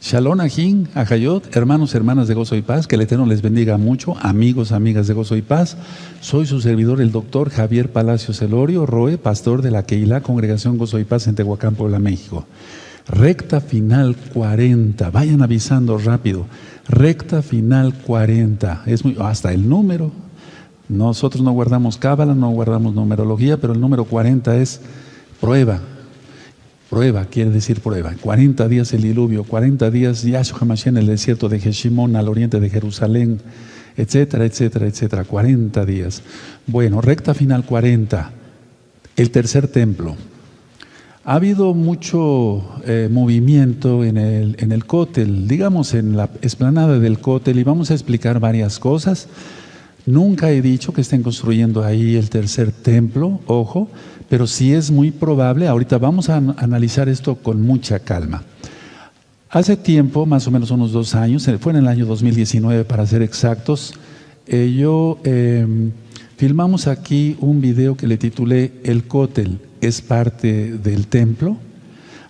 Shalom Ajín, Ajayot, hermanos, hermanas de Gozo y Paz, que el Eterno les bendiga mucho, amigos, amigas de Gozo y Paz. Soy su servidor, el doctor Javier Palacios Elorio Roe, pastor de la Keilah, Congregación Gozo y Paz en Tehuacán, Puebla, México. Recta final 40, vayan avisando rápido, recta final 40, es muy, hasta el número. Nosotros no guardamos cábala, no guardamos numerología, pero el número 40 es prueba. Prueba, quiere decir prueba. 40 días el diluvio, 40 días Yahshua HaMashiach en el desierto de Jeshimón al oriente de Jerusalén, etcétera, etcétera, etcétera. 40 días. Bueno, recta final 40, el tercer templo. Ha habido mucho movimiento en el Cótel, digamos en la explanada del Cótel, y vamos a explicar varias cosas. Nunca he dicho que estén construyendo ahí el tercer templo, ojo, pero sí es muy probable. Ahorita vamos a analizar esto con mucha calma. Hace tiempo, más o menos unos 2 años, fue en el año 2019 para ser exactos, filmamos aquí un video que le titulé El Cótel es parte del templo.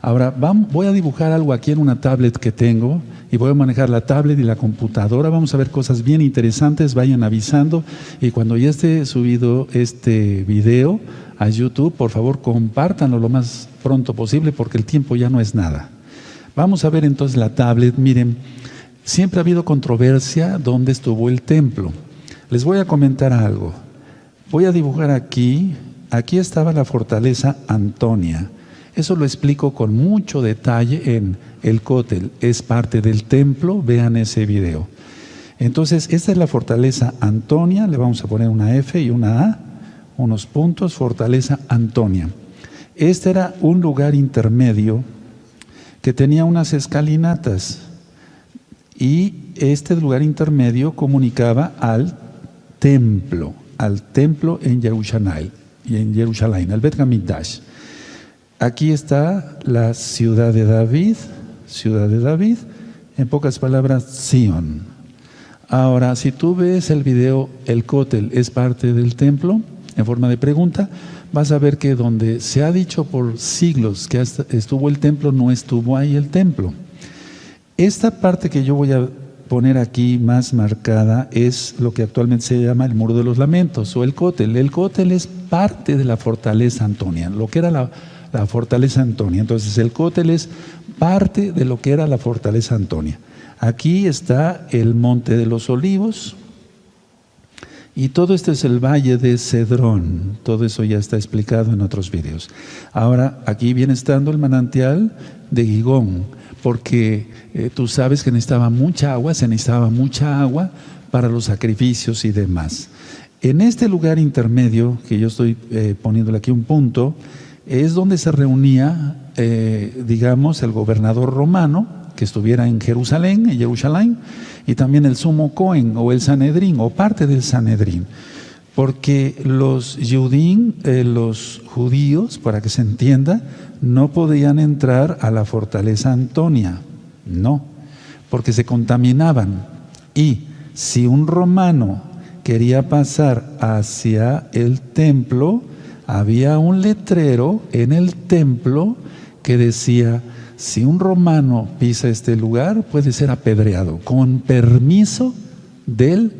Ahora voy a dibujar algo aquí en una tablet que tengo y voy a manejar la tablet y la computadora. Vamos a ver cosas bien interesantes, vayan avisando, y cuando ya esté subido este video a YouTube, por favor compártanlo lo más pronto posible porque el tiempo ya no es nada. Vamos a ver entonces la tablet. Miren, siempre ha habido controversia dónde estuvo el templo. Les voy a comentar algo. Voy a dibujar aquí estaba la fortaleza Antonia. Eso lo explico con mucho detalle en el Cótel, es parte del templo, vean ese video. Entonces, esta es la fortaleza Antonia, le vamos a poner una F y una A, unos puntos, fortaleza Antonia. Este era un lugar intermedio que tenía unas escalinatas, y este lugar intermedio comunicaba al templo en Jerusalén, al Bet Hamikdash. Aquí está la ciudad de David, en pocas palabras, Sion. Ahora, si tú ves el video, el Cótel es parte del templo, en forma de pregunta, vas a ver que donde se ha dicho por siglos que estuvo el templo, no estuvo ahí el templo. Esta parte que yo voy a poner aquí más marcada es lo que actualmente se llama el Muro de los Lamentos o el Cótel. El Cótel es parte de la fortaleza Antonia, lo que era la fortaleza Antonia. Entonces el Cótel es parte de lo que era la fortaleza Antonia. Aquí está el Monte de los Olivos y todo esto es el Valle de Cedrón. Todo eso ya está explicado en otros videos. Ahora aquí viene estando el manantial de Gigón, porque tú sabes que se necesitaba mucha agua para los sacrificios y demás. En este lugar intermedio, que yo estoy poniéndole aquí un punto, es donde se reunía, digamos, el gobernador romano, que estuviera en Jerusalén, y también el sumo Cohen, o el Sanedrín, o parte del Sanedrín. Porque los judíos, para que se entienda, no podían entrar a la fortaleza Antonia, no, porque se contaminaban. Y si un romano quería pasar hacia el templo, había un letrero en el templo que decía: si un romano pisa este lugar, puede ser apedreado, con permiso del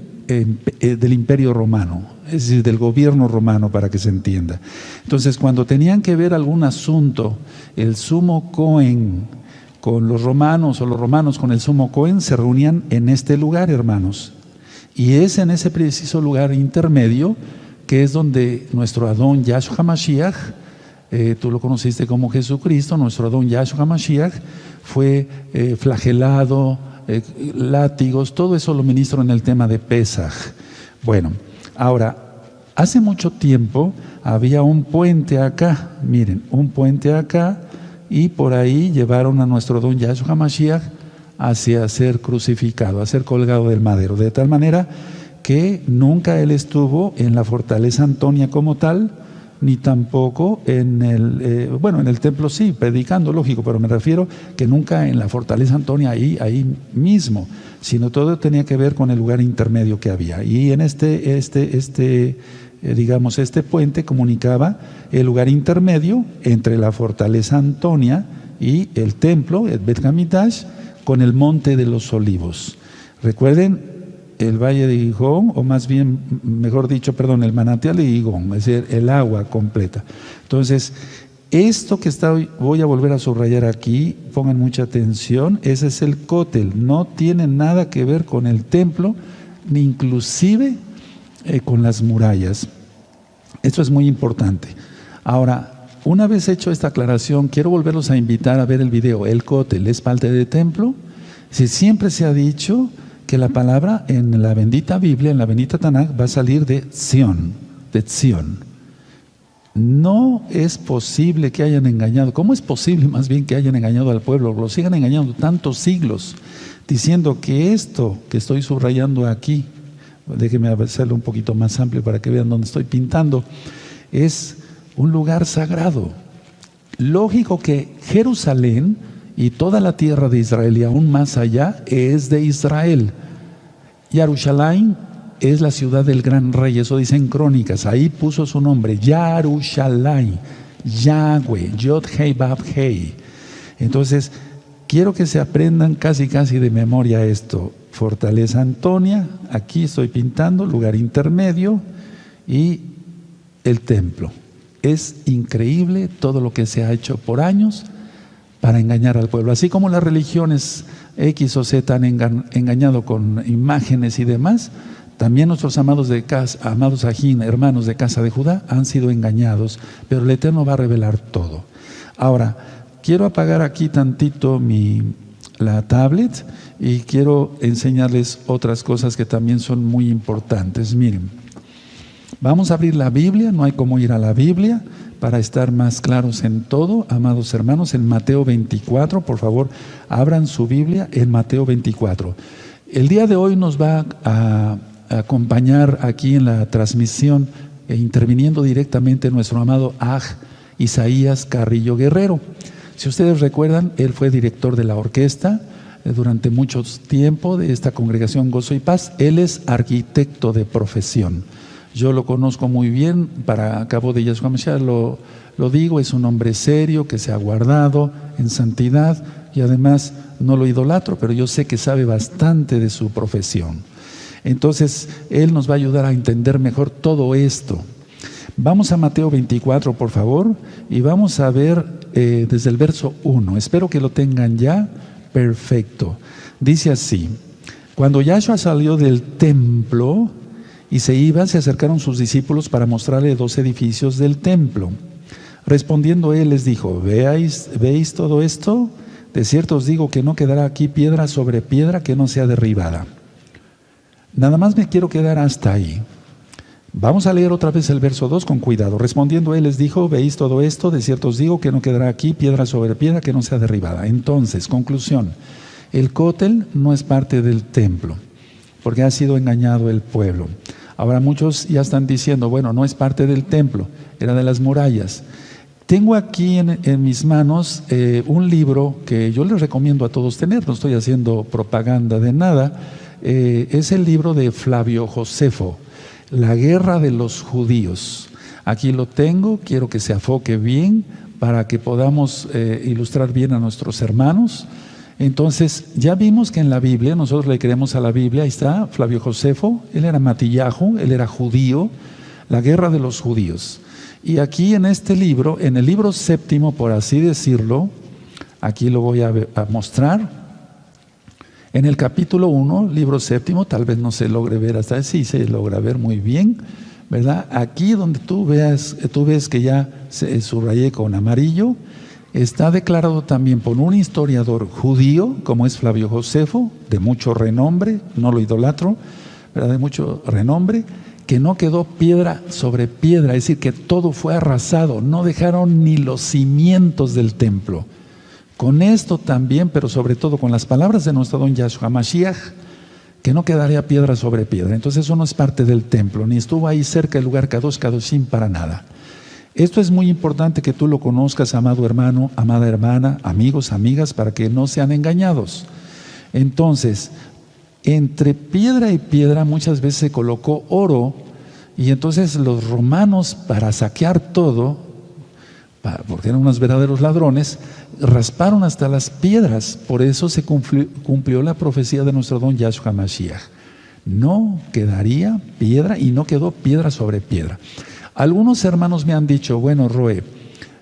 Imperio Romano, es decir, del gobierno romano, para que se entienda. Entonces, cuando tenían que ver algún asunto, el sumo Cohen con los romanos o los romanos con el sumo Cohen, se reunían en este lugar, hermanos. Y es en ese preciso lugar intermedio que es donde nuestro Adón Yahshua HaMashiach, tú lo conociste como Jesucristo, nuestro Adón Yahshua HaMashiach fue flagelado, látigos, todo eso lo ministro en el tema de Pesaj. Bueno, ahora, hace mucho tiempo había un puente acá, miren, un puente acá, y por ahí llevaron a nuestro Adón Yahshua HaMashiach hacia ser crucificado, a ser colgado del madero, de tal manera que nunca él estuvo en la fortaleza Antonia como tal, ni tampoco en el templo sí, predicando, lógico, pero me refiero que nunca en la fortaleza Antonia ahí mismo, sino todo tenía que ver con el lugar intermedio que había. Y en este puente comunicaba el lugar intermedio entre la fortaleza Antonia y el templo, el Bet Hamikdash, con el monte de los olivos. Recuerden, el valle de Gihón, o más bien, mejor dicho, perdón, el manantial de Gihón, es decir, el agua completa. Entonces, esto que voy a volver a subrayar aquí, pongan mucha atención, ese es el cótel, no tiene nada que ver con el templo, ni inclusive con las murallas. Esto es muy importante. Ahora, una vez hecho esta aclaración, quiero volverlos a invitar a ver el video. El cótel es parte de templo. Si siempre se ha dicho que la palabra en la bendita Biblia, en la bendita Tanaj, va a salir de Sion, de Zion. No es posible que hayan engañado. ¿Cómo es posible más bien que hayan engañado al pueblo? Lo sigan engañando tantos siglos, diciendo que esto que estoy subrayando aquí, déjenme hacerlo un poquito más amplio para que vean dónde estoy pintando, es un lugar sagrado. Lógico que Jerusalén y toda la tierra de Israel y aún más allá es de Israel. Yarushalayim es la ciudad del gran rey, eso dicen Crónicas, ahí puso su nombre, Yarushalayim, Yahweh, Yod Hei Bab Hei. Entonces, quiero que se aprendan casi de memoria esto. Fortaleza Antonia, aquí estoy pintando, lugar intermedio, y el templo. Es increíble todo lo que se ha hecho por años para engañar al pueblo. Así como las religiones X o Z han engañado con imágenes y demás, también nuestros amados ajín, hermanos de casa de Judá, han sido engañados, pero el Eterno va a revelar todo. Ahora, quiero apagar aquí tantito la tablet y quiero enseñarles otras cosas que también son muy importantes. Miren, vamos a abrir la Biblia, no hay cómo ir a la Biblia para estar más claros en todo, amados hermanos, en Mateo 24, por favor, abran su Biblia en Mateo 24. El día de hoy nos va a acompañar aquí en la transmisión, interviniendo directamente nuestro amado Aj Isaías Carrillo Guerrero. Si ustedes recuerdan, él fue director de la orquesta durante mucho tiempo de esta congregación Gozo y Paz. Él es arquitecto de profesión. Yo lo conozco muy bien, para cabo de Yahshua Mashiach lo digo, es un hombre serio que se ha guardado en santidad y además no lo idolatro, pero yo sé que sabe bastante de su profesión. Entonces, él nos va a ayudar a entender mejor todo esto. Vamos a Mateo 24, por favor, y vamos a ver desde el verso 1. Espero que lo tengan ya perfecto. Dice así: cuando Yahshua salió del templo y se iba, se acercaron sus discípulos para mostrarle 2 edificios del templo. Respondiendo él les dijo: ¿veis todo esto? De cierto os digo que no quedará aquí piedra sobre piedra que no sea derribada. Nada más me quiero quedar hasta ahí. Vamos a leer otra vez el verso 2 con cuidado. Respondiendo él les dijo: ¿veis todo esto? De cierto os digo que no quedará aquí piedra sobre piedra que no sea derribada. Entonces, conclusión, el cótel no es parte del templo, porque ha sido engañado el pueblo. Ahora muchos ya están diciendo, bueno, no es parte del templo, era de las murallas. Tengo aquí en mis manos un libro que yo les recomiendo a todos tener, no estoy haciendo propaganda de nada. Es el libro de Flavio Josefo, La guerra de los judíos. Aquí lo tengo, quiero que se enfoque bien para que podamos ilustrar bien a nuestros hermanos. Entonces, ya vimos que en la Biblia, nosotros le creemos a la Biblia, ahí está Flavio Josefo, él era Matillahu, él era judío, la guerra de los judíos. Y aquí en este libro, en el libro 7, por así decirlo, aquí lo voy a mostrar. En el capítulo 1, libro 7, tal vez no se logre ver hasta ahí, sí se logra ver muy bien, ¿verdad? Aquí donde tú ves que ya se subrayé con amarillo, está declarado también por un historiador judío, como es Flavio Josefo, de mucho renombre, no lo idolatro, ¿verdad? De mucho renombre, que no quedó piedra sobre piedra, es decir, que todo fue arrasado, no dejaron ni los cimientos del templo. Con esto también, pero sobre todo con las palabras de nuestro don Yahshua Mashiach, que no quedaría piedra sobre piedra. Entonces eso no es parte del templo, ni estuvo ahí cerca del lugar Kadosh Kadoshim para nada. Esto es muy importante que tú lo conozcas, amado hermano, amada hermana, amigos, amigas, para que no sean engañados. Entonces, entre piedra y piedra muchas veces se colocó oro, y entonces los romanos, para saquear todo, porque eran unos verdaderos ladrones, rasparon hasta las piedras. Por eso se cumplió la profecía de nuestro don Yahshua Mashiach. No quedaría piedra, y no quedó piedra sobre piedra. Algunos hermanos me han dicho, bueno, Roe,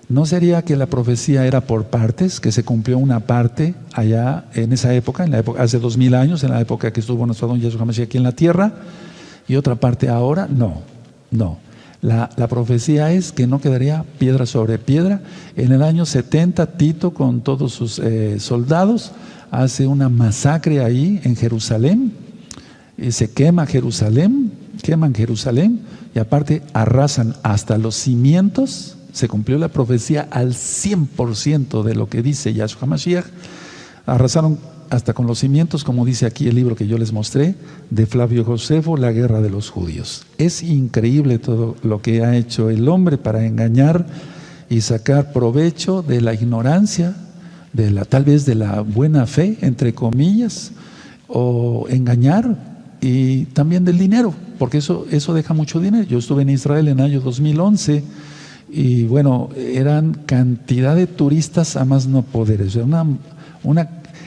¿no sería que la profecía era por partes, que se cumplió una parte allá en esa época, hace 2000 años, en la época que estuvo nuestro don Yahshua Mashiach aquí en la tierra, y otra parte ahora? No. La profecía es que no quedaría piedra sobre piedra. En el año 70, Tito, con todos sus soldados, hace una masacre ahí en Jerusalén, y se queman Jerusalén, y aparte arrasan hasta los cimientos. Se cumplió la profecía al 100% de lo que dice Yahshua Mashiach. Arrasaron hasta con los cimientos, como dice aquí el libro que yo les mostré, de Flavio Josefo, La guerra de los judíos. Es increíble todo lo que ha hecho el hombre para engañar y sacar provecho de la ignorancia, tal vez de la buena fe, entre comillas, o engañar, y también del dinero, porque eso deja mucho dinero. Yo estuve en Israel en el año 2011, y bueno, eran cantidad de turistas a más no poder.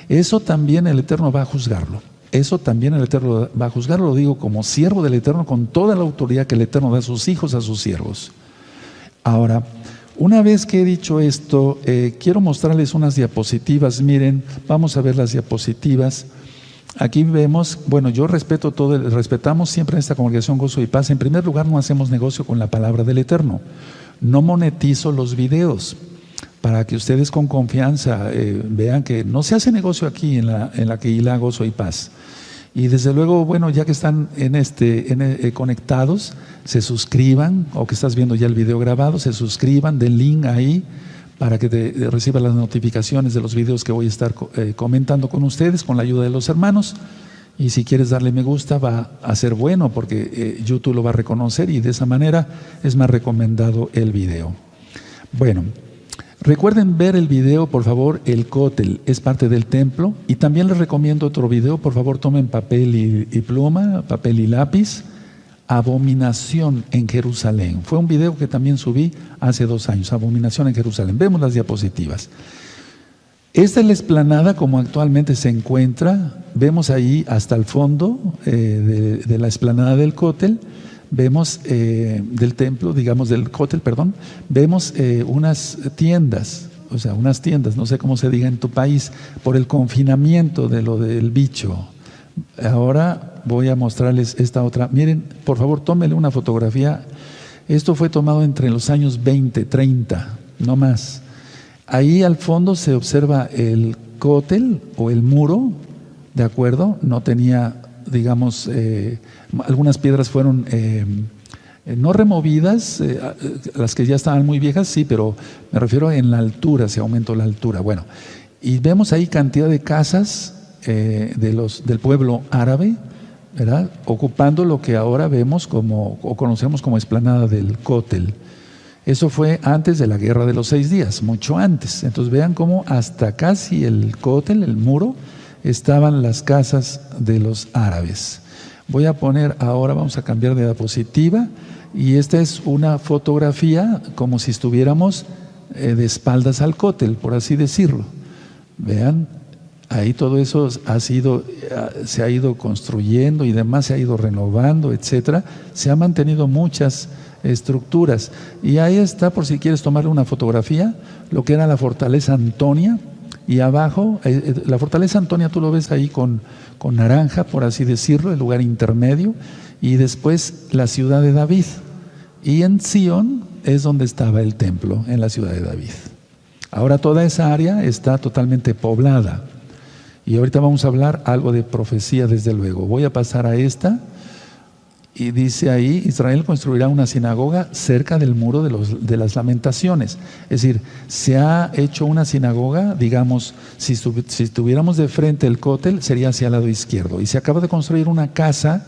Eso también el Eterno va a juzgarlo. Lo digo como siervo del Eterno, con toda la autoridad que el Eterno da a sus hijos, a sus siervos. Ahora, una vez que he dicho esto, quiero mostrarles unas diapositivas. Miren, vamos a ver las diapositivas. Aquí vemos, bueno, yo respetamos siempre en esta congregación Gozo y Paz. En primer lugar, no hacemos negocio con la palabra del Eterno. No monetizo los videos, para que ustedes con confianza vean que no se hace negocio aquí en la Kehilá Gozo y Paz. Y desde luego, bueno, ya que están conectados, se suscriban, o que estás viendo ya el video grabado, se suscriban, den link ahí para que reciban las notificaciones de los videos que voy a estar comentando con ustedes con la ayuda de los hermanos. Y si quieres darle me gusta, va a ser bueno, porque YouTube lo va a reconocer, y de esa manera es más recomendado el video. Bueno, recuerden ver el video, por favor. El cótel es parte del templo, y también les recomiendo otro video. Por favor, tomen papel y pluma, papel y lápiz. Abominación en Jerusalén. Fue un video que también subí hace 2 años. Abominación en Jerusalén. Vemos las diapositivas. Esta es la explanada como actualmente se encuentra. Vemos ahí hasta el fondo de la explanada del cótel. Vemos del templo, digamos del cótel, perdón. Vemos unas tiendas, no sé cómo se diga en tu país, por el confinamiento de lo del bicho. Ahora voy a mostrarles esta otra. Miren, por favor, tómenle una fotografía. Esto fue tomado entre los años 20, 30, no más. Ahí al fondo se observa el cótel o el muro, ¿de acuerdo? No tenía, digamos, algunas piedras fueron no removidas, las que ya estaban muy viejas, sí, pero me refiero en la altura, se aumentó la altura. Bueno, y vemos ahí cantidad de casas del pueblo árabe, ¿verdad? Ocupando lo que ahora vemos o conocemos como explanada del cótel. Eso fue antes de la guerra de los 6 días, mucho antes. Entonces vean cómo hasta casi el cótel, el muro, estaban las casas de los árabes. Voy a poner ahora, vamos a cambiar de diapositiva, y esta es una fotografía como si estuviéramos de espaldas al cótel, por así decirlo. Vean, ahí todo eso se ha ido construyendo y demás, se ha ido renovando, etcétera. Se han mantenido muchas estructuras, y ahí está, por si quieres tomarle una fotografía, lo que era la fortaleza Antonia, y abajo, la fortaleza Antonia tú lo ves ahí con naranja, por así decirlo, el lugar intermedio, y después la ciudad de David, y en Sion es donde estaba el templo, en la ciudad de David. Ahora toda esa área está totalmente poblada, y ahorita vamos a hablar algo de profecía, desde luego. Voy a pasar a esta. Y dice ahí, Israel construirá una sinagoga cerca del muro de las lamentaciones. Es decir, se ha hecho una sinagoga, digamos, si estuviéramos de frente el cótel, sería hacia el lado izquierdo. Y se acaba de construir una casa,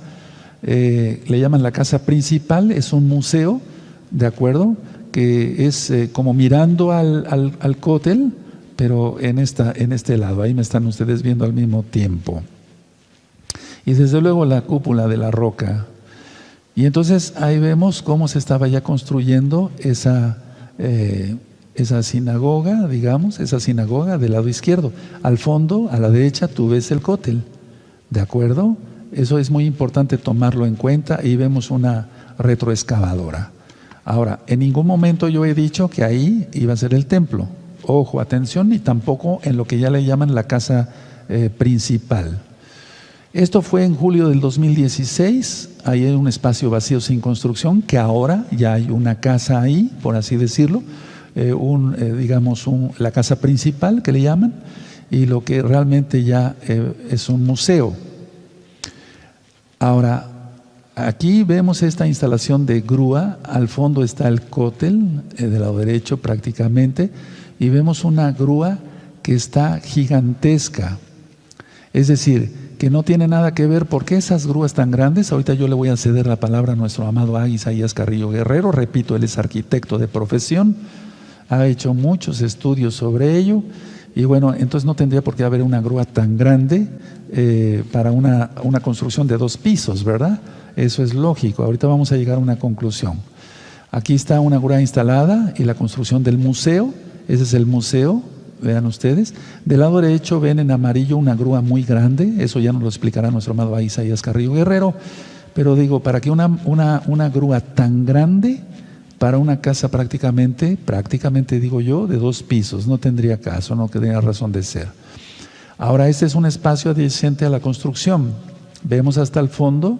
le llaman la casa principal, es un museo, ¿de acuerdo? Que es como mirando al cótel, pero en este lado. Ahí me están ustedes viendo al mismo tiempo. Y desde luego la cúpula de la roca. Y entonces ahí vemos cómo se estaba ya construyendo esa sinagoga, digamos, esa sinagoga del lado izquierdo. Al fondo, a la derecha, tú ves el cótel. ¿De acuerdo? Eso es muy importante tomarlo en cuenta y vemos una retroexcavadora. Ahora, en ningún momento yo he dicho que ahí iba a ser el templo. Ojo, atención, ni tampoco en lo que ya le llaman la casa principal. Esto fue en julio del 2016, ahí hay un espacio vacío sin construcción, que ahora ya hay una casa ahí, por así decirlo, la casa principal que le llaman, y lo que realmente ya es un museo. Ahora, aquí vemos esta instalación de grúa, al fondo está el cótel, del lado derecho prácticamente, y vemos una grúa que está gigantesca, es decir, que no tiene nada que ver. ¿Por qué esas grúas tan grandes? Ahorita yo le voy a ceder la palabra a nuestro amado Isaías Carrillo Guerrero. Repito, él es arquitecto de profesión, ha hecho muchos estudios sobre ello, y bueno, entonces no tendría por qué haber una grúa tan grande para una construcción de 2 pisos, ¿verdad? Eso es lógico. Ahorita vamos a llegar a una conclusión. Aquí está una grúa instalada y la construcción del museo. Ese es el museo, vean ustedes. Del lado derecho ven en amarillo una grúa muy grande, eso ya nos lo explicará nuestro amado Isaías Carrillo Guerrero, pero digo, para que una grúa tan grande para una casa prácticamente digo yo, de 2 pisos, no tendría caso, no tendría razón de ser. Ahora, este es un espacio adyacente a la construcción. Vemos hasta el fondo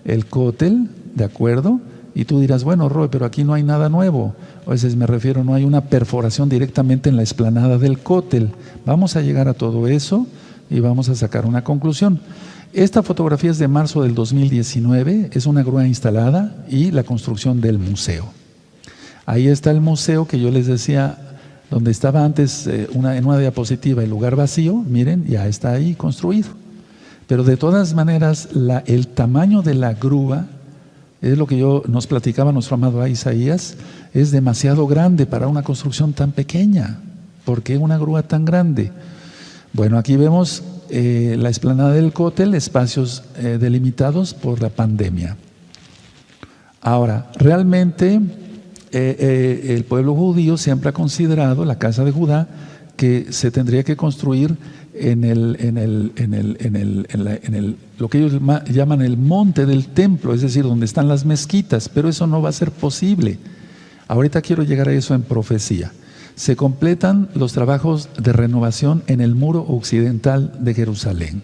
el cótel, ¿de acuerdo? Y tú dirás, bueno, Roy, pero aquí no hay nada nuevo. A veces me refiero, no hay una perforación directamente en la explanada del cótel. Vamos a llegar a todo eso y vamos a sacar una conclusión. Esta fotografía es de marzo del 2019, es una grúa instalada y la construcción del museo. Ahí está el museo que yo les decía, donde estaba antes en una diapositiva el lugar vacío, miren, ya está ahí construido. Pero de todas maneras, el tamaño de la grúa, es lo que nos platicaba nuestro amado Isaías, es demasiado grande para una construcción tan pequeña. ¿Por qué una grúa tan grande? Bueno, aquí vemos la explanada del cótel, espacios delimitados por la pandemia. Ahora, realmente el pueblo judío siempre ha considerado la casa de Judá que se tendría que construir lo que ellos llaman el monte del templo, es decir, donde están las mezquitas, pero eso no va a ser posible. Ahorita quiero llegar a eso en profecía. Se completan los trabajos de renovación en el muro occidental de Jerusalén.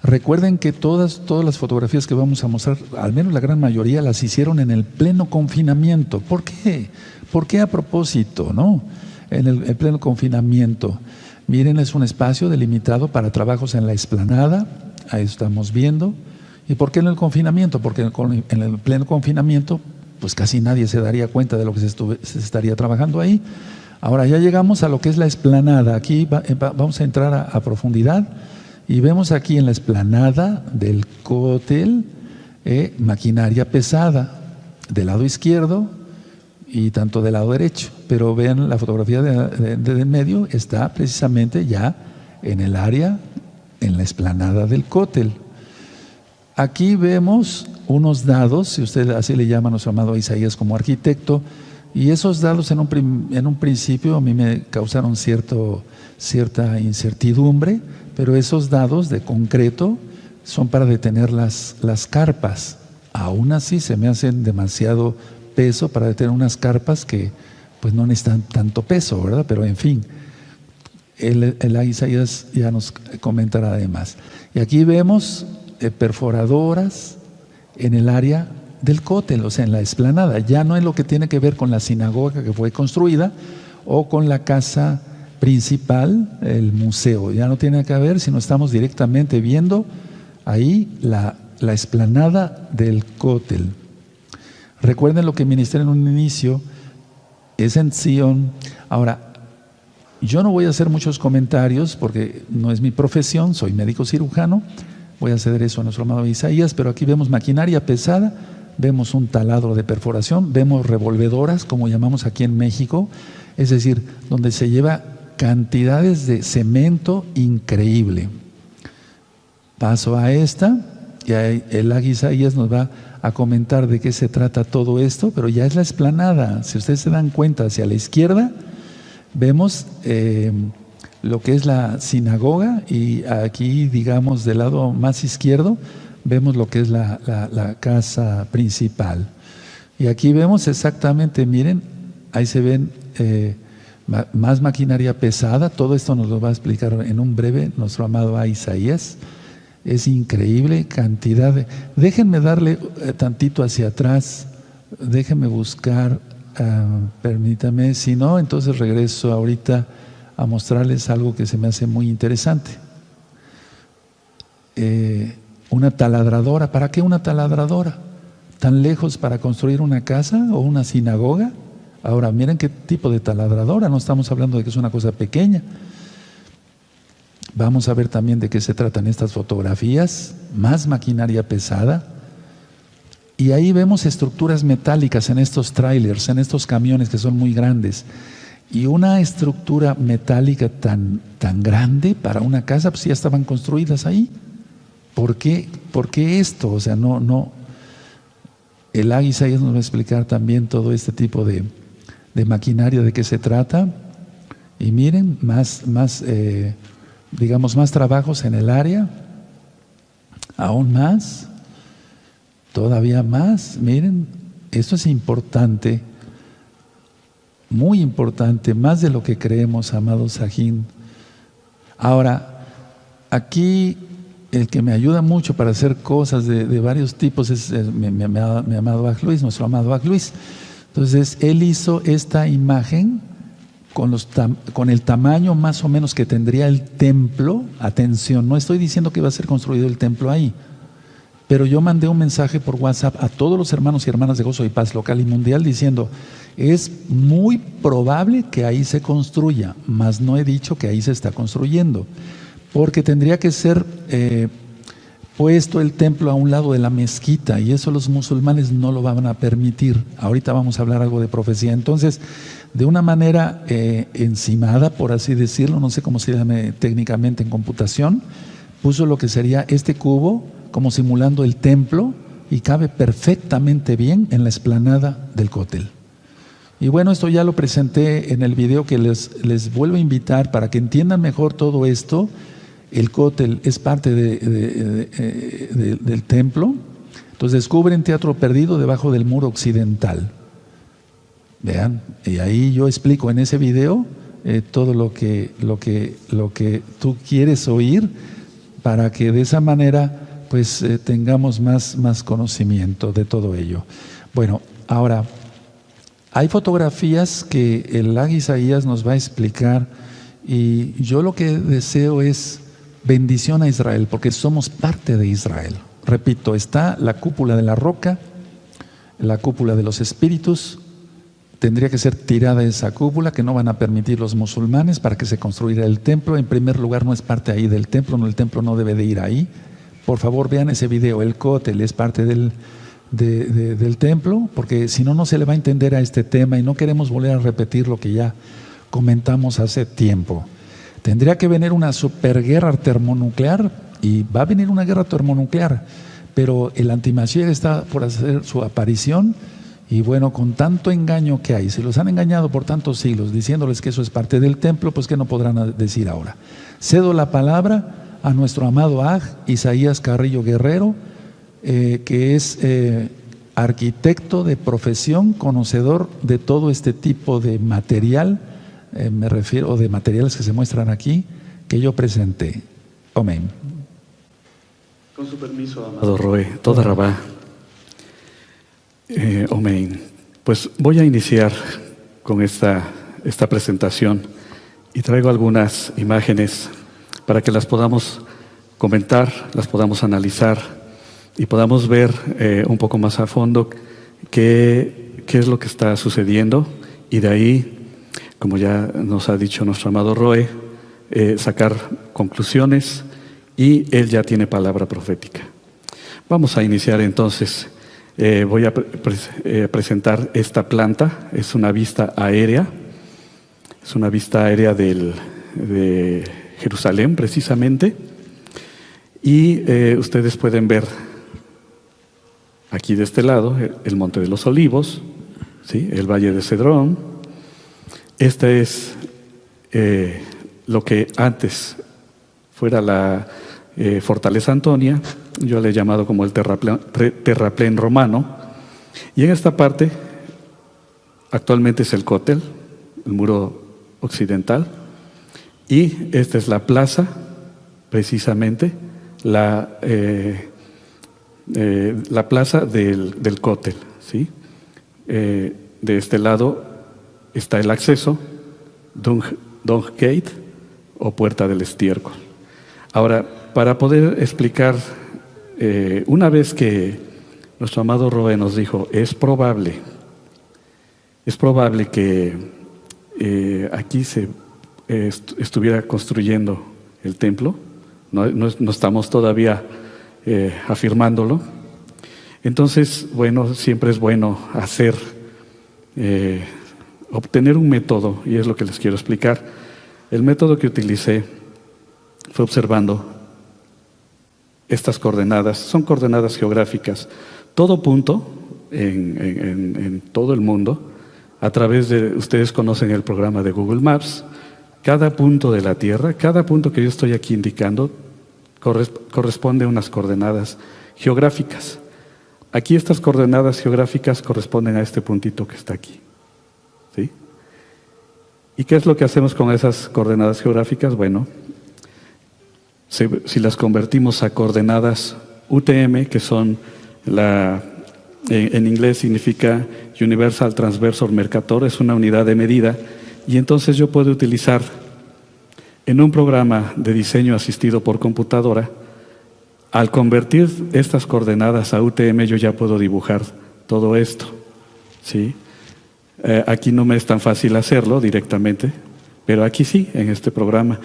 Recuerden que todas las fotografías que vamos a mostrar, al menos la gran mayoría, las hicieron en el pleno confinamiento. ¿Por qué? ¿Por qué a propósito, no? En el pleno confinamiento. Miren, es un espacio delimitado para trabajos en la explanada, ahí estamos viendo. ¿Y por qué en el confinamiento? Porque en el pleno confinamiento, pues casi nadie se daría cuenta de lo que se estaría trabajando ahí. Ahora ya llegamos a lo que es la explanada. Aquí vamos a entrar a profundidad y vemos aquí en la explanada del cótel maquinaria pesada del lado izquierdo y tanto del lado derecho. Pero vean la fotografía de en medio, está precisamente ya en el área, en la explanada del cótel. Aquí vemos unos dados, si usted así le llama a nuestro amado Isaías como arquitecto, y esos dados en un principio a mí me causaron cierta incertidumbre, pero esos dados de concreto son para detener las carpas. Aún así se me hacen demasiado peso para detener unas carpas que pues no necesitan tanto peso, ¿verdad? Pero en fin, el Isaías ya nos comentará además. Y aquí vemos perforadoras en el área del cótel, o sea, en la explanada. Ya no es lo que tiene que ver con la sinagoga que fue construida o con la casa principal, el museo. Ya no tiene que ver, sino estamos directamente viendo ahí la explanada del cótel. Recuerden lo que ministré en un inicio, es en Sion. Ahora, yo no voy a hacer muchos comentarios porque no es mi profesión, soy médico cirujano, voy a ceder eso a nuestro amado Isaías, pero aquí vemos maquinaria pesada, vemos un taladro de perforación, vemos revolvedoras, como llamamos aquí en México, es decir, donde se lleva cantidades de cemento increíble. Paso a esta, y el Isaías nos va a comentar de qué se trata todo esto, pero ya es la explanada. Si ustedes se dan cuenta, hacia la izquierda vemos lo que es la sinagoga y aquí, digamos, del lado más izquierdo, vemos lo que es la casa principal. Y aquí vemos exactamente, miren, ahí se ven más maquinaria pesada. Todo esto nos lo va a explicar en un breve nuestro amado Isaías. Es increíble cantidad de... Déjenme darle tantito hacia atrás, déjenme buscar, permítame, si no, entonces regreso ahorita a mostrarles algo que se me hace muy interesante. Una taladradora. ¿Para qué una taladradora? ¿Tan lejos para construir una casa o una sinagoga? Ahora, miren qué tipo de taladradora, no estamos hablando de que es una cosa pequeña. Vamos a ver también de qué se tratan estas fotografías, más maquinaria pesada. Y ahí vemos estructuras metálicas en estos trailers, en estos camiones que son muy grandes. Y una estructura metálica tan grande para una casa, pues ya estaban construidas ahí. ¿Por qué esto? O sea, no. El Isaías nos va a explicar también todo este tipo de maquinaria, de qué se trata. Y miren, digamos, más trabajos en el área, aún más, todavía más. Miren, esto es importante, muy importante, más de lo que creemos, amado Sahin. Ahora, aquí el que me ayuda mucho para hacer cosas de varios tipos es mi amado Bach Luis, nuestro amado Bach Luis. Entonces, él hizo esta imagen con el tamaño más o menos que tendría el templo. Atención, no estoy diciendo que iba a ser construido el templo ahí, pero yo mandé un mensaje por WhatsApp a todos los hermanos y hermanas de Gozo y Paz local y mundial diciendo, es muy probable que ahí se construya, mas no he dicho que ahí se está construyendo, porque tendría que ser puesto el templo a un lado de la mezquita, y eso los musulmanes no lo van a permitir. Ahorita vamos a hablar algo de profecía. Entonces, de una manera encimada, por así decirlo, no sé cómo se llame técnicamente en computación, puso lo que sería este cubo como simulando el templo y cabe perfectamente bien en la explanada del cótel. Y bueno, esto ya lo presenté en el video que les vuelvo a invitar para que entiendan mejor todo esto. El cótel es parte del templo. Entonces descubren Teatro Perdido debajo del muro occidental. Vean, y ahí yo explico en ese video todo lo que tú quieres oír, para que de esa manera pues tengamos más conocimiento de todo ello. Bueno, ahora hay fotografías que el Isaías nos va a explicar, y yo lo que deseo es bendición a Israel, porque somos parte de Israel. Repito, está la cúpula de la roca, la cúpula de los espíritus. Tendría que ser tirada esa cúpula, que no van a permitir los musulmanes, para que se construya el templo. En primer lugar, no es parte ahí del templo, el templo no debe de ir ahí. Por favor, vean ese video, el cótel es parte del templo, porque si no, no se le va a entender a este tema, y no queremos volver a repetir lo que ya comentamos hace tiempo. Tendría que venir una superguerra termonuclear, y va a venir una guerra termonuclear, pero el antimashiach está por hacer su aparición. Y bueno, con tanto engaño que hay, si los han engañado por tantos siglos diciéndoles que eso es parte del templo, pues ¿qué no podrán decir ahora? Cedo la palabra a nuestro amado Isaías Carrillo Guerrero, que es arquitecto de profesión, conocedor de todo este tipo de material, me refiero de materiales que se muestran aquí, que yo presenté. Amén. Con su permiso, amado Roe, toda Rabá. Amén. Pues voy a iniciar con esta presentación, y traigo algunas imágenes para que las podamos comentar, las podamos analizar y podamos ver un poco más a fondo qué es lo que está sucediendo, y de ahí, como ya nos ha dicho nuestro amado Roe, sacar conclusiones, y él ya tiene palabra profética. Vamos a iniciar entonces. Voy a presentar esta planta. Es una vista aérea, de Jerusalén precisamente, y ustedes pueden ver aquí de este lado el Monte de los Olivos, ¿sí? El Valle de Cedrón. Esta es lo que antes fuera la Fortaleza Antonia, yo le he llamado como el terraplén romano, y en esta parte actualmente es el cótel, el muro occidental, y esta es la plaza, precisamente, la plaza del cótel, ¿sí? De este lado está el acceso, Dung Gate o Puerta del Estiércol. Ahora, para poder explicar, una vez que nuestro amado Roe nos dijo, es probable que aquí se estuviera construyendo el templo, no estamos todavía afirmándolo. Entonces, bueno, siempre es bueno obtener un método, y es lo que les quiero explicar. El método que utilicé fue observando estas coordenadas, son coordenadas geográficas. Todo punto en todo el mundo, a través de, ustedes conocen el programa de Google Maps, cada punto de la Tierra, cada punto que yo estoy aquí indicando, corresponde a unas coordenadas geográficas. Aquí estas coordenadas geográficas corresponden a este puntito que está aquí, ¿sí? ¿Y qué es lo que hacemos con esas coordenadas geográficas? Bueno, si las convertimos a coordenadas UTM, que son en inglés significa Universal Transversal Mercator, es una unidad de medida, y entonces yo puedo utilizar en un programa de diseño asistido por computadora, al convertir estas coordenadas a UTM, yo ya puedo dibujar todo esto, ¿sí? Aquí no me es tan fácil hacerlo directamente, pero aquí sí, en este programa.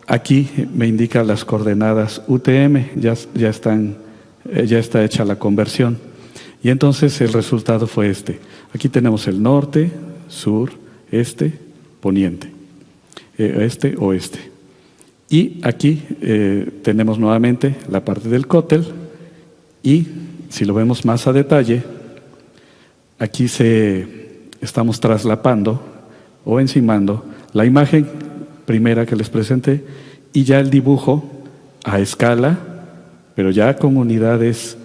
Aquí me indica las coordenadas UTM, ya está hecha la conversión. Y entonces el resultado fue este. Aquí tenemos el norte, sur, este, poniente, este, oeste. Y aquí tenemos nuevamente la parte del cótel, y si lo vemos más a detalle, aquí estamos traslapando o encimando la imagen primera que les presenté, y ya el dibujo a escala, pero ya con unidades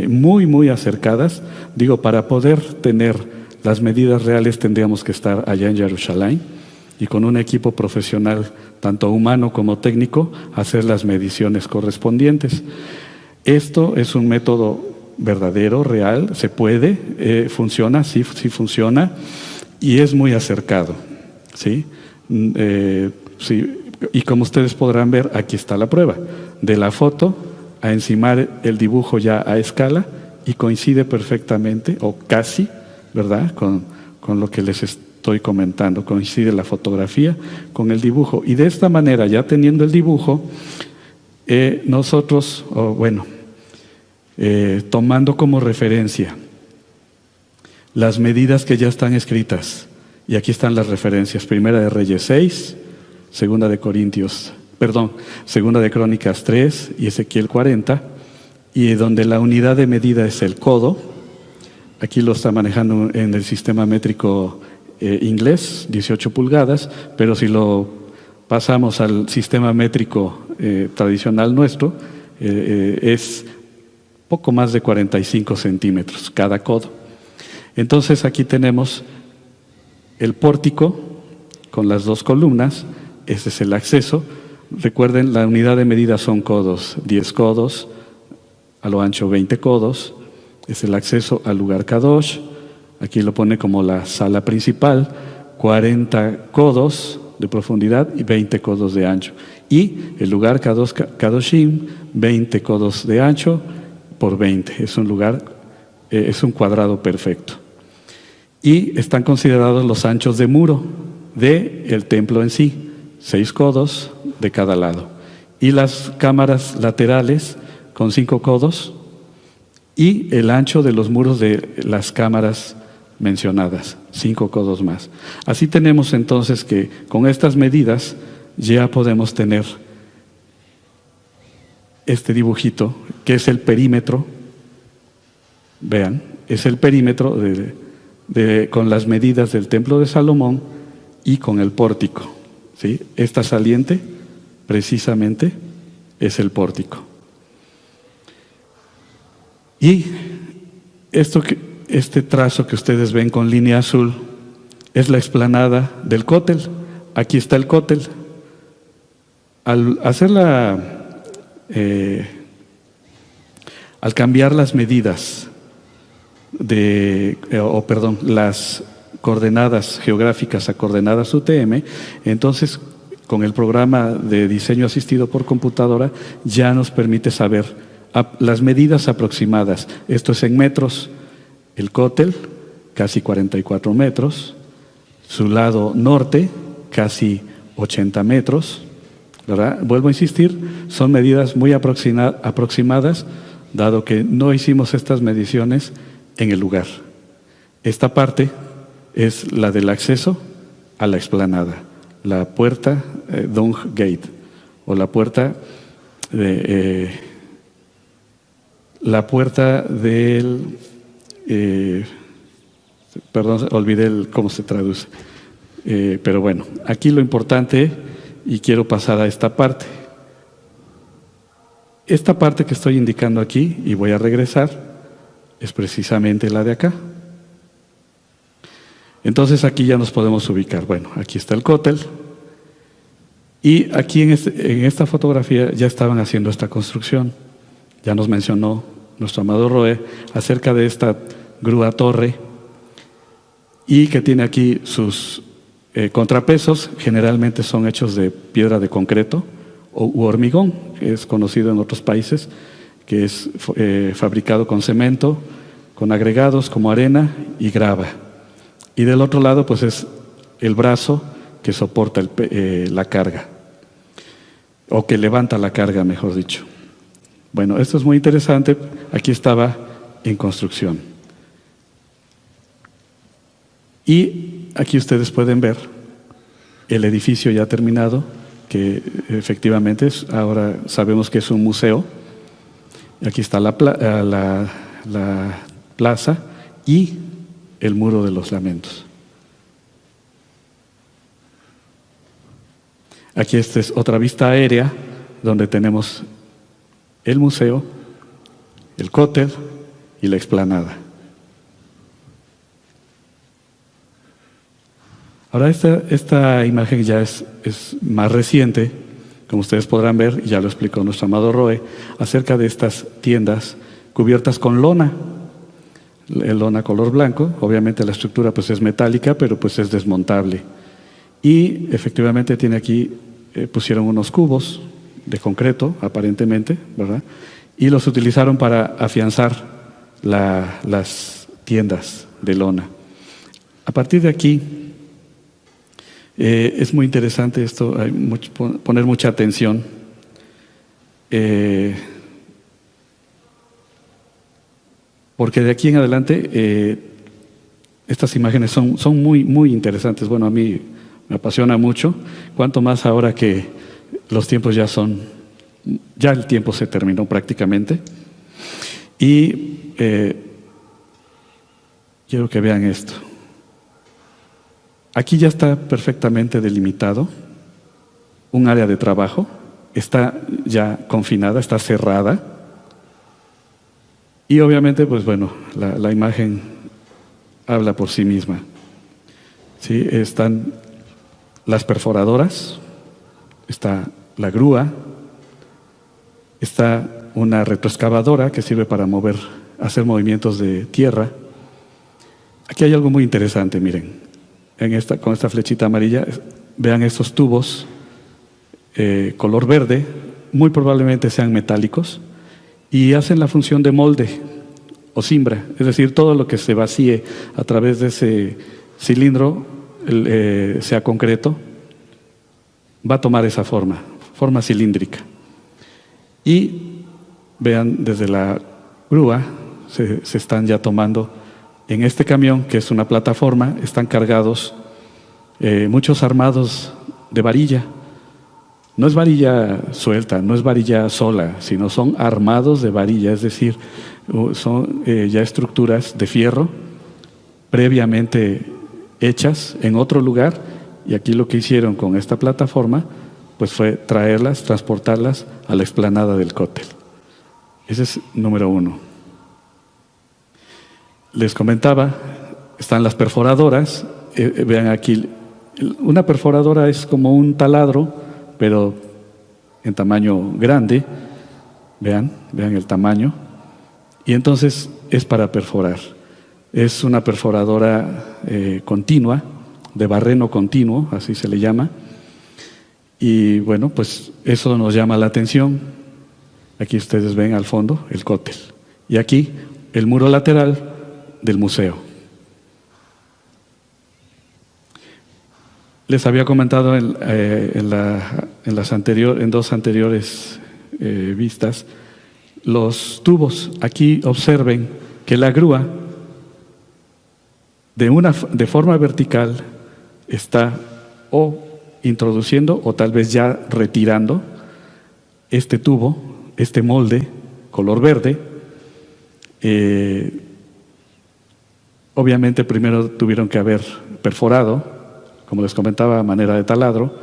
muy, muy acercadas. Digo, para poder tener las medidas reales tendríamos que estar allá en Jerusalén y con un equipo profesional, tanto humano como técnico, hacer las mediciones correspondientes. Esto es un método verdadero, real, se puede, funciona, sí funciona, y es muy acercado, ¿sí? Sí. Y como ustedes podrán ver, aquí está la prueba, de la foto a encimar el dibujo ya a escala, y coincide perfectamente, o casi, ¿verdad?, con lo que les estoy comentando, coincide la fotografía con el dibujo. Y de esta manera, ya teniendo el dibujo, nosotros, tomando como referencia las medidas que ya están escritas, y aquí están las referencias: Primera de Reyes 6, Segunda de Crónicas 3 y Ezequiel 40, y donde la unidad de medida es el codo. Aquí lo está manejando en el sistema métrico inglés, 18 pulgadas, pero si lo pasamos al sistema métrico tradicional nuestro, es poco más de 45 centímetros cada codo. Entonces aquí tenemos el pórtico con las dos columnas, ese es el acceso. Recuerden, la unidad de medida son codos, 10 codos, a lo ancho 20 codos, es el acceso al lugar Kadosh. Aquí lo pone como la sala principal, 40 codos de profundidad y 20 codos de ancho. Y el lugar Kadoshim, 20 codos de ancho por 20. Es un lugar, es un cuadrado perfecto. Y están considerados los anchos de muro del templo en sí, 6 codos de cada lado. Y las cámaras laterales con 5 codos, y el ancho de los muros de las cámaras mencionadas, 5 codos más. Así tenemos entonces que con estas medidas ya podemos tener este dibujito, que es el perímetro. Vean, es el perímetro con las medidas del templo de Salomón y con el pórtico, ¿sí? Esta saliente, precisamente, es el pórtico. Y este trazo que ustedes ven con línea azul es la explanada del cótel. Aquí está el cótel. Al cambiar las medidas las coordenadas geográficas a coordenadas UTM, entonces con el programa de diseño asistido por computadora ya nos permite saber las medidas aproximadas. Esto es en metros. El cótel, casi 44 metros. Su lado norte, casi 80 metros. ¿Verdad? Vuelvo a insistir, son medidas muy aproximadas, dado que no hicimos estas mediciones en el lugar. Esta parte es la del acceso a la explanada, la puerta Dung Gate, o la puerta del... perdón, olvidé cómo se traduce. Pero bueno, aquí lo importante, y quiero pasar a esta parte. Esta parte que estoy indicando aquí, y voy a regresar, es precisamente la de acá. Entonces aquí ya nos podemos ubicar. Bueno, aquí está el cótel. Y aquí en esta fotografía ya estaban haciendo esta construcción. Ya nos mencionó nuestro amado Roe acerca de esta grúa torre, y que tiene aquí sus contrapesos. Generalmente son hechos de piedra de concreto u hormigón, que es conocido en otros países, que es fabricado con cemento, con agregados como arena y grava. Y del otro lado pues es el brazo que soporta la carga, o que levanta la carga, mejor dicho. Bueno, esto es muy interesante. Aquí estaba en construcción. Y aquí ustedes pueden ver el edificio ya terminado, que efectivamente ahora sabemos que es un museo. Aquí está la plaza y el Muro de los Lamentos. Aquí esta es otra vista aérea donde tenemos el museo, el cótel y la explanada. Ahora esta imagen ya es más reciente, como ustedes podrán ver, ya lo explicó nuestro amado Roe, acerca de estas tiendas cubiertas con lona, lona color blanco. Obviamente la estructura pues es metálica, pero pues es desmontable. Y efectivamente tiene aquí, pusieron unos cubos de concreto, aparentemente, ¿verdad? Y los utilizaron para afianzar las tiendas de lona. A partir de aquí, es muy interesante esto, hay poner mucha atención. Porque de aquí en adelante estas imágenes son muy, muy interesantes. Bueno, a mí me apasiona mucho, cuanto más ahora que los tiempos ya el tiempo se terminó prácticamente. Y quiero que vean esto. Aquí ya está perfectamente delimitado un área de trabajo, está ya confinada, está cerrada. Y obviamente, pues bueno, la imagen habla por sí misma. ¿Sí? Están las perforadoras, está la grúa, está una retroexcavadora que sirve para hacer movimientos de tierra. Aquí hay algo muy interesante, miren. Con esta flechita amarilla, vean estos tubos color verde, muy probablemente sean metálicos, y hacen la función de molde o cimbra, es decir, todo lo que se vacíe a través de ese cilindro, sea concreto, va a tomar esa forma cilíndrica. Y vean, desde la grúa se están ya tomando. En este camión, que es una plataforma, están cargados muchos armados de varilla. No es varilla suelta, no es varilla sola, sino son armados de varilla, es decir, son ya estructuras de fierro previamente hechas en otro lugar Y aquí lo que hicieron con esta plataforma pues fue traerlas, transportarlas a la explanada del cóctel. Ese es número 1. Les comentaba, están las perforadoras. Vean aquí, una perforadora es como un taladro, pero en tamaño grande. Vean el tamaño. Y entonces es para perforar. Es una perforadora continua, de barreno continuo, así se le llama. Y bueno, pues eso nos llama la atención. Aquí ustedes ven al fondo el cóctel. Y aquí el muro lateral del museo. Les había comentado en dos anteriores vistas los tubos. Aquí observen que la grúa de forma vertical está o introduciendo o tal vez ya retirando este tubo, este molde color verde. Obviamente primero tuvieron que haber perforado, como les comentaba, a manera de taladro,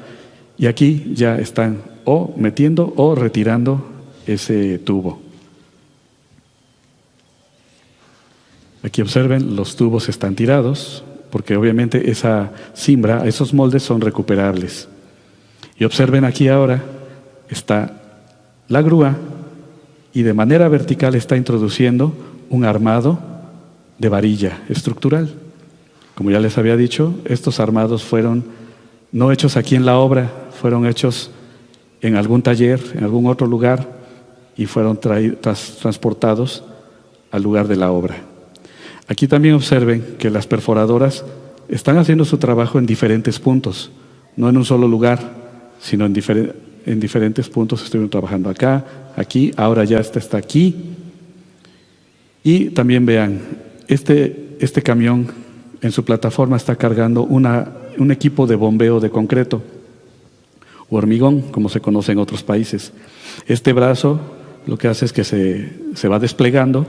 y aquí ya están o metiendo o retirando ese tubo. Aquí observen, los tubos están tirados, porque obviamente esa cimbra, esos moldes son recuperables. Y observen aquí ahora, está la grúa y de manera vertical está introduciendo un armado de varilla estructural. Como ya les había dicho, estos armados fueron no hechos aquí en la obra, fueron hechos en algún taller, en algún otro lugar, y fueron transportados al lugar de la obra. Aquí también observen que las perforadoras están haciendo su trabajo en diferentes puntos, no en un solo lugar, sino en diferentes puntos. Estuvieron trabajando acá, aquí, ahora ya está aquí. Y también vean, este camión en su plataforma está cargando un equipo de bombeo de concreto o hormigón, como se conoce en otros países. Este brazo lo que hace es que se va desplegando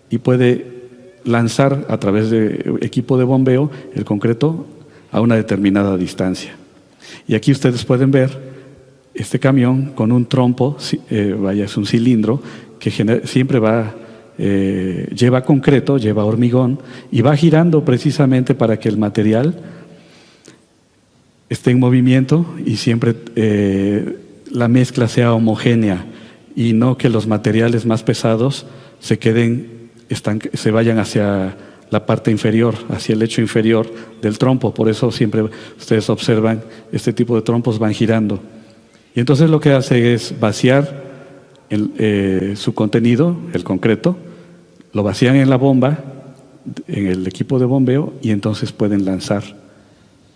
y puede lanzar a través de equipo de bombeo el concreto a una determinada distancia. Y aquí ustedes pueden ver este camión con un trompo, es un cilindro que siempre lleva concreto, lleva hormigón y va girando precisamente para que el material esté en movimiento y siempre la mezcla sea homogénea y no que los materiales más pesados se vayan hacia la parte inferior, hacia el lecho inferior del trompo. Por eso siempre ustedes observan este tipo de trompos van girando. Y entonces lo que hace es vaciar su contenido, el concreto, lo vacían en la bomba, en el equipo de bombeo, y entonces pueden lanzar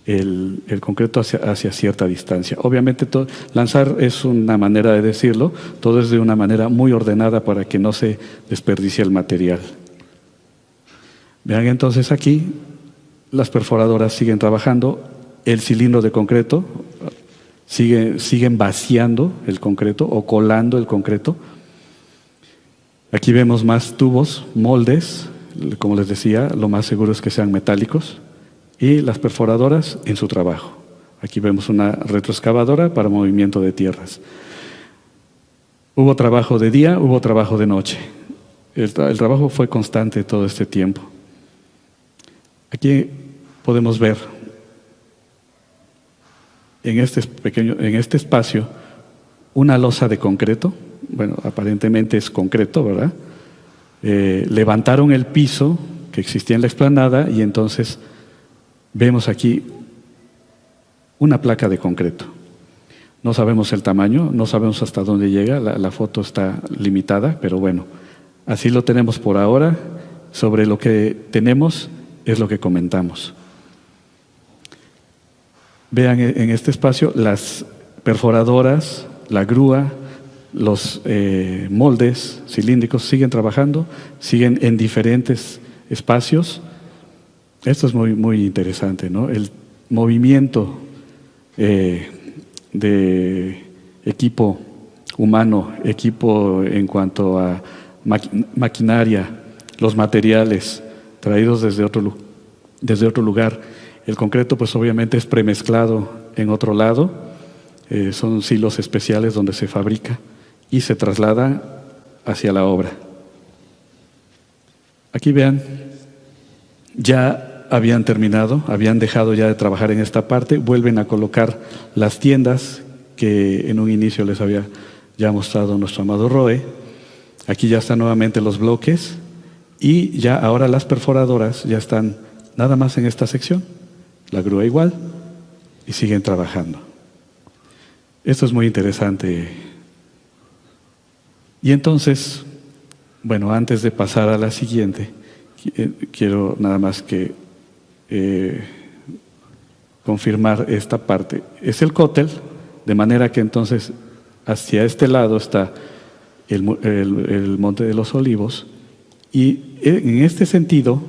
el concreto hacia cierta distancia. Obviamente lanzar es una manera de decirlo, todo es de una manera muy ordenada para que no se desperdicie el material. Vean entonces aquí, las perforadoras siguen trabajando, el cilindro de concreto, siguen vaciando el concreto o colando el concreto. Aquí vemos más tubos, moldes, como les decía, lo más seguro es que sean metálicos, y las perforadoras en su trabajo. Aquí vemos una retroexcavadora para movimiento de tierras. Hubo trabajo de día, hubo trabajo de noche. El trabajo fue constante todo este tiempo. Aquí podemos ver en este espacio una losa de concreto. Bueno, aparentemente es concreto, ¿verdad? Levantaron el piso que existía en la explanada y entonces vemos aquí una placa de concreto. No sabemos el tamaño, no sabemos hasta dónde llega, la foto está limitada, pero bueno, así lo tenemos por ahora. Sobre lo que tenemos es lo que comentamos. Vean en este espacio las perforadoras, la grúa, los moldes cilíndricos siguen trabajando, siguen en diferentes espacios. Esto es muy, muy interesante, ¿no? El movimiento de equipo humano, equipo en cuanto a maquinaria, los materiales traídos desde otro lugar El concreto pues obviamente es premezclado en otro lado, son silos especiales donde se fabrica y se traslada hacia la obra. Aquí vean, ya habían terminado, habían dejado ya de trabajar en esta parte, vuelven a colocar las tiendas que en un inicio les había ya mostrado nuestro amado Roe. Aquí ya están nuevamente los bloques y ya ahora las perforadoras ya están nada más en esta sección, la grúa igual, y siguen trabajando. Esto es muy interesante. Y entonces, bueno, antes de pasar a la siguiente, quiero nada más que confirmar esta parte. Es el cótel, de manera que entonces hacia este lado está el Monte de los Olivos, y en este sentido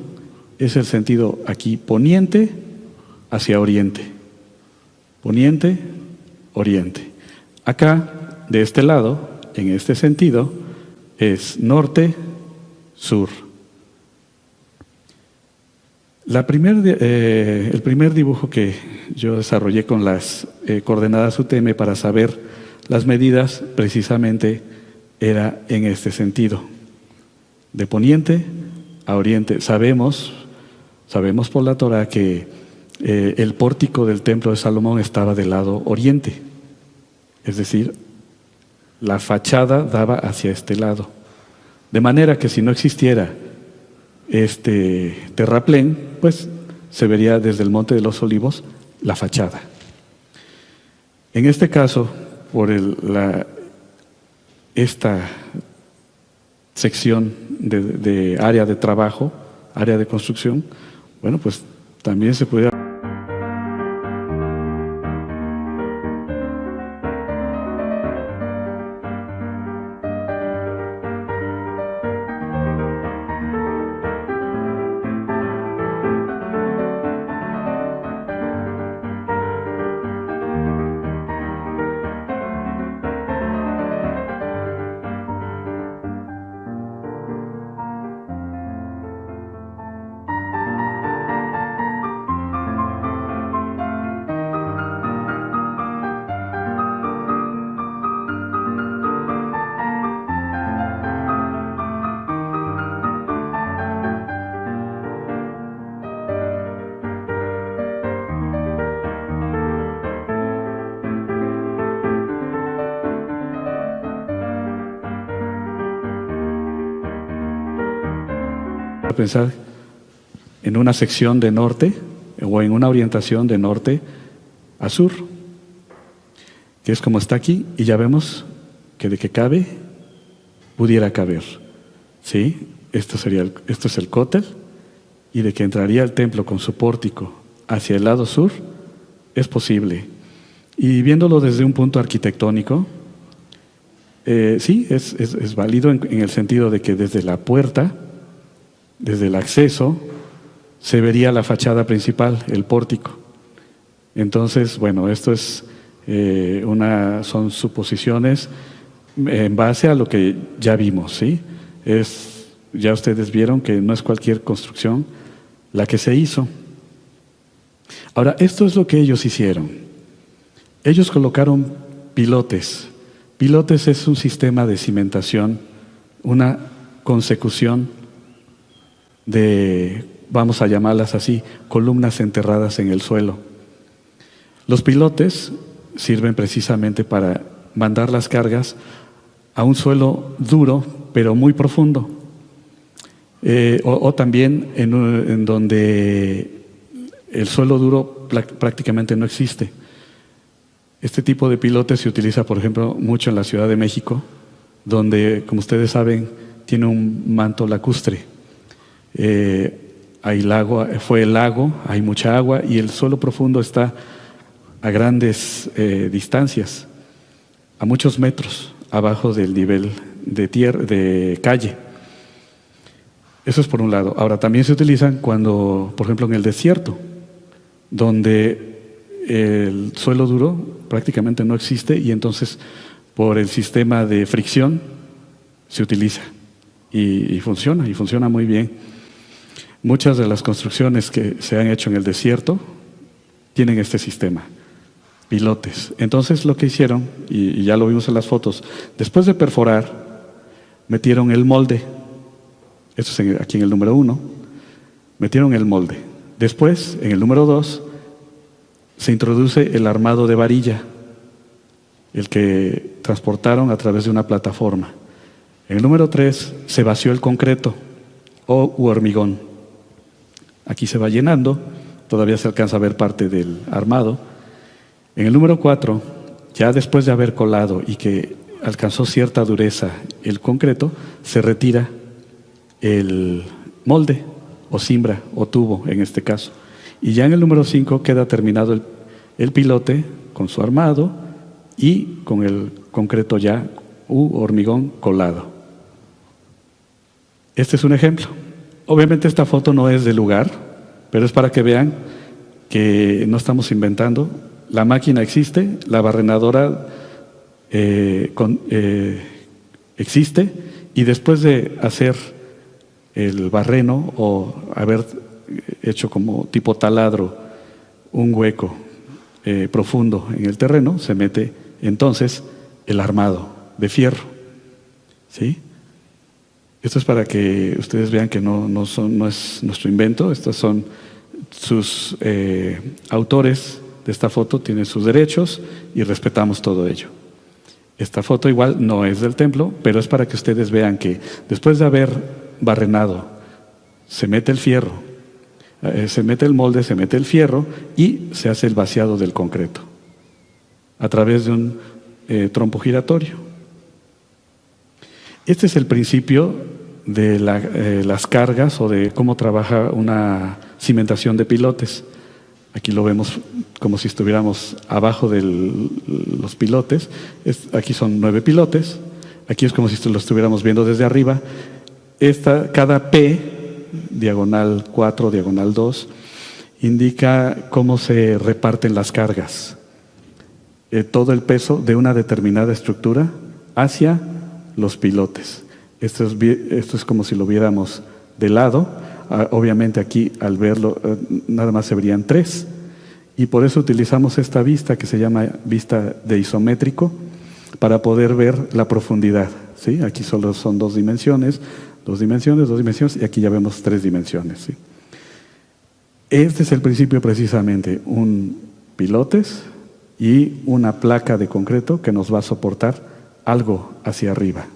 es el sentido aquí poniente hacia oriente. Poniente, oriente. Acá, de este lado, en este sentido, es norte, sur. El primer dibujo que yo desarrollé con las coordenadas UTM para saber las medidas, precisamente era en este sentido, de poniente a oriente. Sabemos por la Torah que el pórtico del templo de Salomón estaba del lado oriente, es decir, la fachada daba hacia este lado, de manera que si no existiera este terraplén, pues se vería desde el Monte de los Olivos la fachada. En este caso, por esta sección de área de trabajo, área de construcción, bueno, pues también se puede pensar en una sección de norte o en una orientación de norte a sur, que es como está aquí, y ya vemos que de que cabe, pudiera caber. ¿Sí? Esto es el cótel, y de que entraría el templo con su pórtico hacia el lado sur, es posible. Y viéndolo desde un punto arquitectónico, sí, es válido en el sentido de que desde la puerta, desde el acceso, se vería la fachada principal, el pórtico. Entonces, bueno, esto es son suposiciones en base a lo que ya vimos, ¿sí? Ya ustedes vieron que no es cualquier construcción la que se hizo. Ahora, esto es lo que ellos hicieron. Ellos colocaron pilotes. Pilotes es un sistema de cimentación, una consecución de, vamos a llamarlas así, columnas enterradas en el suelo. Los pilotes sirven precisamente para mandar las cargas a un suelo duro, pero muy profundo, o también en donde el suelo duro prácticamente no existe. Este tipo de pilotes se utiliza, por ejemplo, mucho en la Ciudad de México, donde, como ustedes saben, tiene un manto lacustre. Hay lago, fue el lago, hay mucha agua y el suelo profundo está a grandes distancias, a muchos metros abajo del nivel de calle. Eso es por un lado. Ahora, también se utilizan cuando, por ejemplo, en el desierto, donde el suelo duro prácticamente no existe y entonces por el sistema de fricción se utiliza y funciona muy bien. Muchas de las construcciones que se han hecho en el desierto tienen este sistema, pilotes. Entonces lo que hicieron, y ya lo vimos en las fotos, después de perforar, metieron el molde. Esto es aquí en el número 1. Metieron el molde. Después, en el número 2, se introduce el armado de varilla, el que transportaron a través de una plataforma. En el número 3 se vació el concreto u hormigón. Aquí se va llenando, todavía se alcanza a ver parte del armado. En el número 4, ya después de haber colado y que alcanzó cierta dureza el concreto, se retira el molde o cimbra o tubo en este caso. Y ya en el número 5 queda terminado el pilote con su armado y con el concreto ya u hormigón colado. Este es un ejemplo. Obviamente esta foto no es del lugar, pero es para que vean que no estamos inventando. La máquina existe, la barrenadora existe, y después de hacer el barreno o haber hecho como tipo taladro un hueco profundo en el terreno, se mete entonces el armado de fierro. ¿Sí? Esto es para que ustedes vean que no es nuestro invento. Estos son sus autores de esta foto, tienen sus derechos y respetamos todo ello. Esta foto igual no es del templo, pero es para que ustedes vean que después de haber barrenado, se mete el fierro, se mete el molde, se mete el fierro y se hace el vaciado del concreto a través de un trompo giratorio. Este es el principio de las cargas o de cómo trabaja una cimentación de pilotes. Aquí lo vemos como si estuviéramos abajo de los pilotes. Aquí son 9 pilotes. Aquí es como si lo estuviéramos viendo desde arriba. Cada P, diagonal 4, diagonal 2, indica cómo se reparten las cargas. Todo el peso de una determinada estructura hacia los pilotes. Esto es como si lo viéramos de lado. Obviamente aquí al verlo nada más se verían 3, y por eso utilizamos esta vista que se llama vista de isométrico para poder ver la profundidad. ¿Sí? Aquí solo son 2 dimensiones, 2 dimensiones, 2 dimensiones, y aquí ya vemos 3 dimensiones. ¿Sí? Este es el principio precisamente, un pilotes y una placa de concreto que nos va a soportar algo hacia arriba.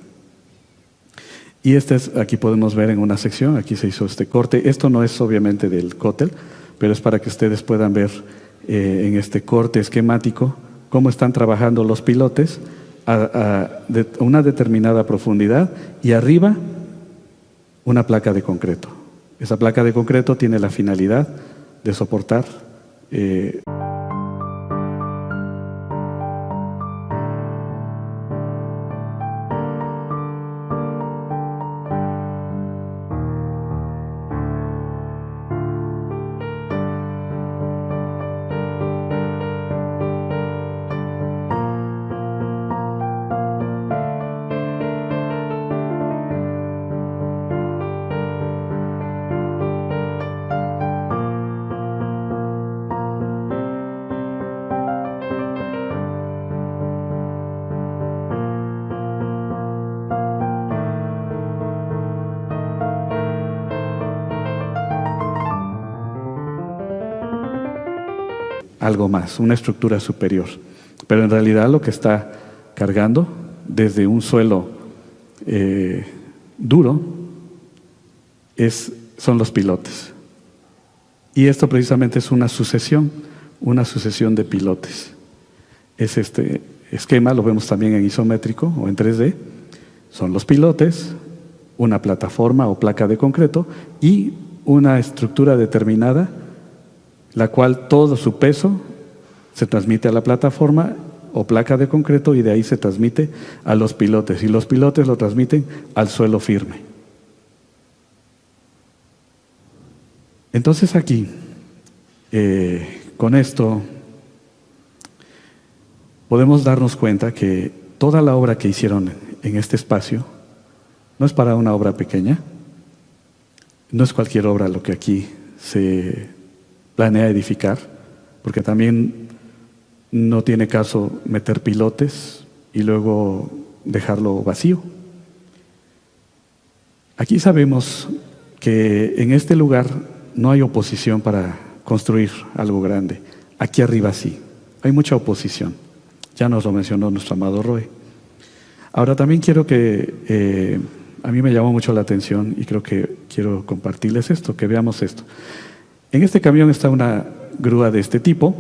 Y aquí podemos ver en una sección, aquí se hizo este corte. Esto no es obviamente del cótel, pero es para que ustedes puedan ver en este corte esquemático cómo están trabajando los pilotes a una determinada profundidad y arriba una placa de concreto. Esa placa de concreto tiene la finalidad de soportar algo más, una estructura superior. Pero en realidad lo que está cargando desde un suelo duro son los pilotes. Y esto precisamente es una sucesión de pilotes. Es este esquema, lo vemos también en isométrico o en 3D. Son los pilotes, una plataforma o placa de concreto y una estructura determinada, la cual todo su peso se transmite a la plataforma o placa de concreto y de ahí se transmite a los pilotes, y los pilotes lo transmiten al suelo firme. Entonces aquí, con esto, podemos darnos cuenta que toda la obra que hicieron en este espacio no es para una obra pequeña, no es cualquier obra lo que aquí se planea edificar, porque también no tiene caso meter pilotes y luego dejarlo vacío. Aquí sabemos que en este lugar no hay oposición para construir algo grande. Aquí arriba sí, hay mucha oposición. Ya nos lo mencionó nuestro amado Roe. Ahora también quiero que, a mí me llamó mucho la atención y creo que quiero compartirles esto, que veamos esto. En este camión está una grúa de este tipo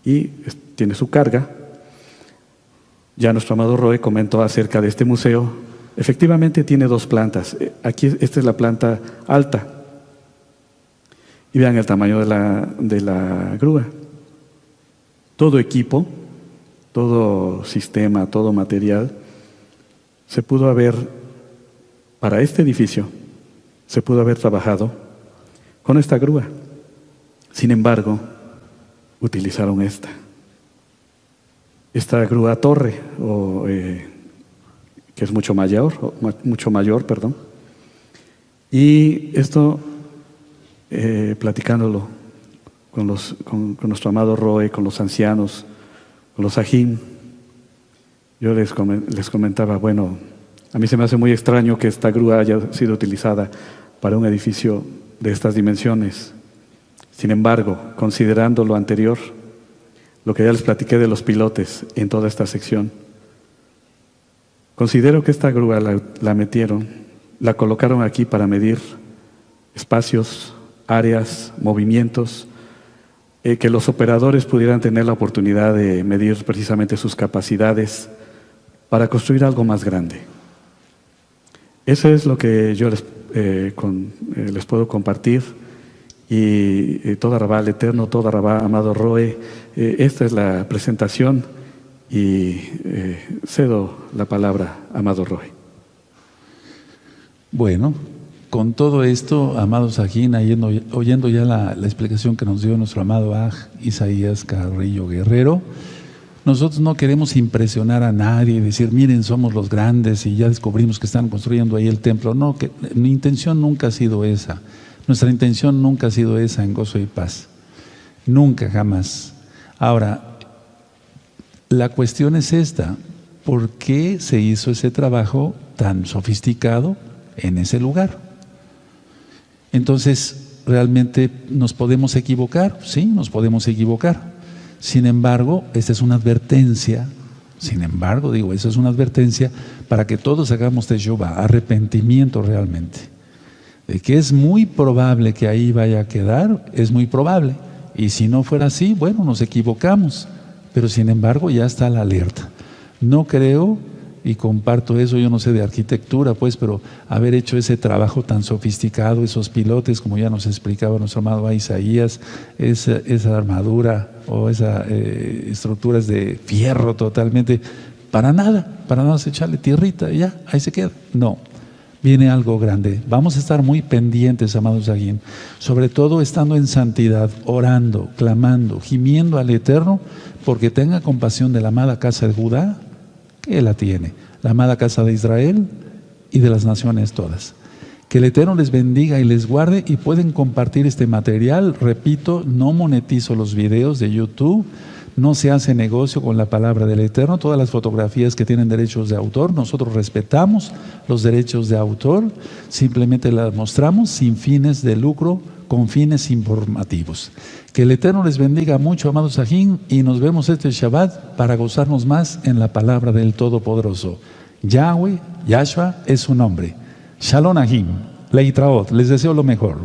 y tiene su carga. Ya nuestro amado Roe comentó acerca de este museo. Efectivamente tiene 2 plantas. Aquí esta es la planta alta. Y vean el tamaño de la grúa. Todo equipo, todo sistema, todo material, se pudo haber, para este edificio, se pudo haber trabajado con esta grúa. Sin embargo, utilizaron esta grúa torre, que es mucho mayor, perdón. Y esto, platicándolo con nuestro amado Roe, con los ancianos, con los ajín, yo les comentaba, bueno, a mí se me hace muy extraño que esta grúa haya sido utilizada para un edificio de estas dimensiones. Sin embargo, considerando lo anterior, lo que ya les platiqué de los pilotes en toda esta sección, considero que esta grúa la metieron, la colocaron aquí para medir espacios, áreas, movimientos, que los operadores pudieran tener la oportunidad de medir precisamente sus capacidades para construir algo más grande. Eso es lo que yo les puedo compartir. Y toda Rabá al Eterno, toda Rabá amado Roe, esta es la presentación y cedo la palabra, amado Roe. Bueno, con todo esto, amados Sajín, oyendo ya la explicación que nos dio nuestro amado Aj Isaías Carrillo Guerrero, nosotros no queremos impresionar a nadie y decir, miren, somos los grandes y ya descubrimos que están construyendo ahí el templo. No, que mi intención nunca ha sido esa. Nuestra intención nunca ha sido esa en Gozo y Paz. Nunca, jamás. Ahora, la cuestión es esta. ¿Por qué se hizo ese trabajo tan sofisticado en ese lugar? Entonces, ¿realmente nos podemos equivocar? Sí, nos podemos equivocar. Sin embargo, esta es una advertencia. Esa es una advertencia para que todos hagamos teshuvá, arrepentimiento realmente. De que es muy probable que ahí vaya a quedar, es muy probable. Y si no fuera así, bueno, nos equivocamos. Pero sin embargo ya está la alerta. No creo, y comparto eso, yo no sé de arquitectura, pues, pero haber hecho ese trabajo tan sofisticado, esos pilotes, como ya nos explicaba nuestro amado Isaías, esa armadura o esas estructuras de fierro totalmente, para nada se echarle tierrita y ya, ahí se queda. No. Viene algo grande. Vamos a estar muy pendientes, amados Sajín, sobre todo estando en santidad, orando, clamando, gimiendo al Eterno, porque tenga compasión de la amada casa de Judá, que la tiene, la amada casa de Israel y de las naciones todas. Que el Eterno les bendiga y les guarde y pueden compartir este material. Repito, no monetizo los videos de YouTube. No se hace negocio con la palabra del Eterno. Todas las fotografías que tienen derechos de autor, nosotros respetamos los derechos de autor, simplemente las mostramos sin fines de lucro, con fines informativos. Que el Eterno les bendiga mucho, amados Sajín, y nos vemos este Shabbat para gozarnos más en la palabra del Todopoderoso. Yahweh, Yahshua es su nombre. Shalom Ahim, Leitraot, les deseo lo mejor.